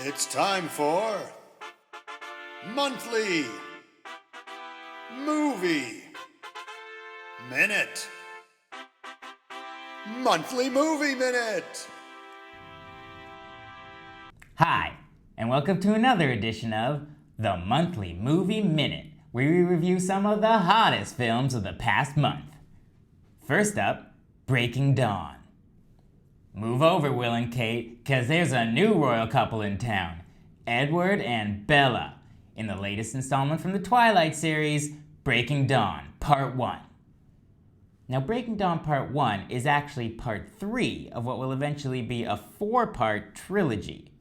It's time for Monthly Movie Minute. Monthly Movie Minute. Hi, and welcome to another edition of the Monthly Movie Minute, where we review some of the hottest films of the past month. First up, Breaking Dawn. Move over, Will and Kate, cause there's a new royal couple in town, Edward and Bella, in the latest installment from the Twilight series, Breaking Dawn, Part 1. Now, Breaking Dawn Part 1 is actually Part 3 of what will eventually be a 4-part trilogy,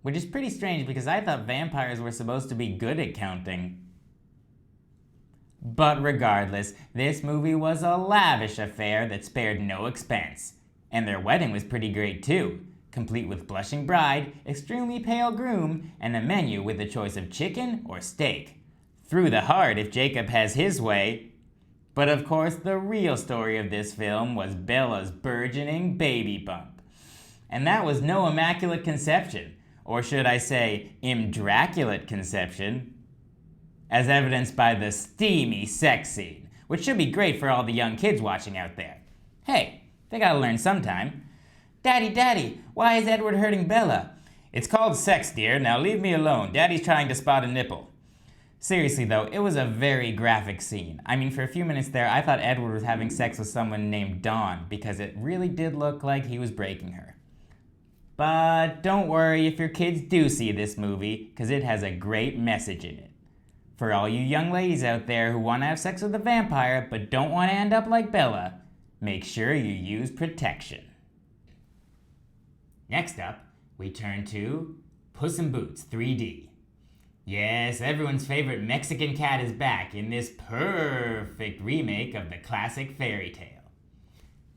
which is pretty strange because I thought vampires were supposed to be good at counting. But regardless, this movie was a lavish affair that spared no expense. And their wedding was pretty great too, complete with blushing bride, extremely pale groom, and a menu with a choice of chicken or steak. Through the heart if Jacob has his way. But of course, the real story of this film was Bella's burgeoning baby bump. And that was no immaculate conception, or should I say, imdraculate conception, as evidenced by the steamy sex scene, which should be great for all the young kids watching out there. Hey, they gotta learn sometime. Daddy, why is Edward hurting Bella? It's called sex, dear. Now leave me alone. Daddy's trying to spot a nipple. Seriously though, it was a very graphic scene. I mean, for a few minutes there, I thought Edward was having sex with someone named Dawn because it really did look like he was breaking her. But don't worry if your kids do see this movie, because it has a great message in it. For all you young ladies out there who want to have sex with a vampire but don't want to end up like Bella, make sure you use protection. Next up, we turn to Puss in Boots 3D. Yes, everyone's favorite Mexican cat is back in this perfect remake of the classic fairy tale.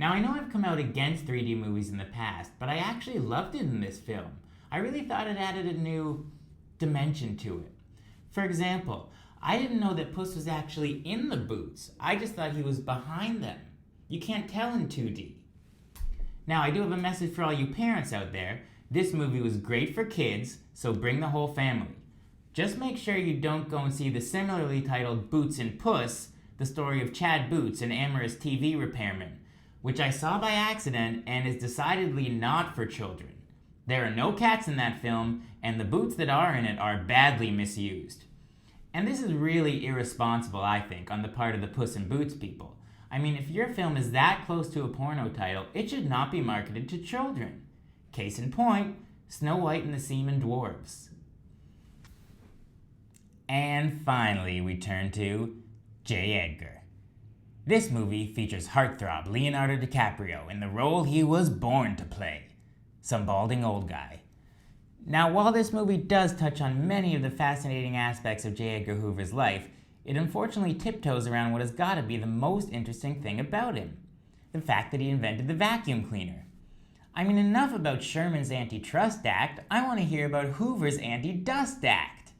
Now, I know I've come out against 3D movies in the past, but I actually loved it in this film. I really thought it added a new dimension to it. For example, I didn't know that Puss was actually in the boots. I just thought he was behind them. You can't tell in 2D. Now, I do have a message for all you parents out there. This movie was great for kids, so bring the whole family. Just make sure you don't go and see the similarly titled Boots and Puss, the story of Chad Boots, an amorous TV repairman, which I saw by accident and is decidedly not for children. There are no cats in that film, and the boots that are in it are badly misused. And this is really irresponsible, I think, on the part of the Puss in Boots people. I mean, if your film is that close to a porno title, it should not be marketed to children. Case in point, Snow White and the Seaman Dwarfs. And finally, we turn to J. Edgar. This movie features heartthrob Leonardo DiCaprio in the role he was born to play, some balding old guy. Now, while this movie does touch on many of the fascinating aspects of J. Edgar Hoover's life, it unfortunately tiptoes around what has got to be the most interesting thing about him, the fact that he invented the vacuum cleaner. I mean, enough about Sherman's Antitrust Act, I want to hear about Hoover's Anti-Dust Act.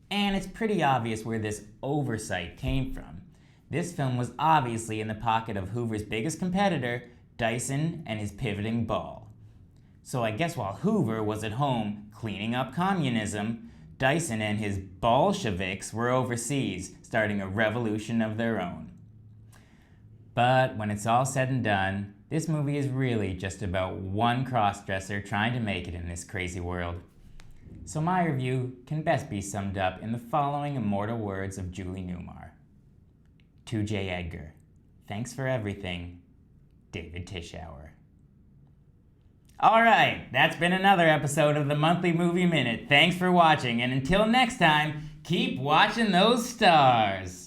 And it's pretty obvious where this oversight came from. This film was obviously in the pocket of Hoover's biggest competitor, Dyson and his pivoting ball. So I guess while Hoover was at home cleaning up communism, Dyson and his Bolsheviks were overseas, starting a revolution of their own. But when it's all said and done, this movie is really just about one crossdresser trying to make it in this crazy world. So my review can best be summed up in the following immortal words of Julie Newmar. To J. Edgar, thanks for everything, David Tichauer. Alright, that's been another episode of the Monthly Movie Minute. Thanks for watching, and until next time, keep watching those stars.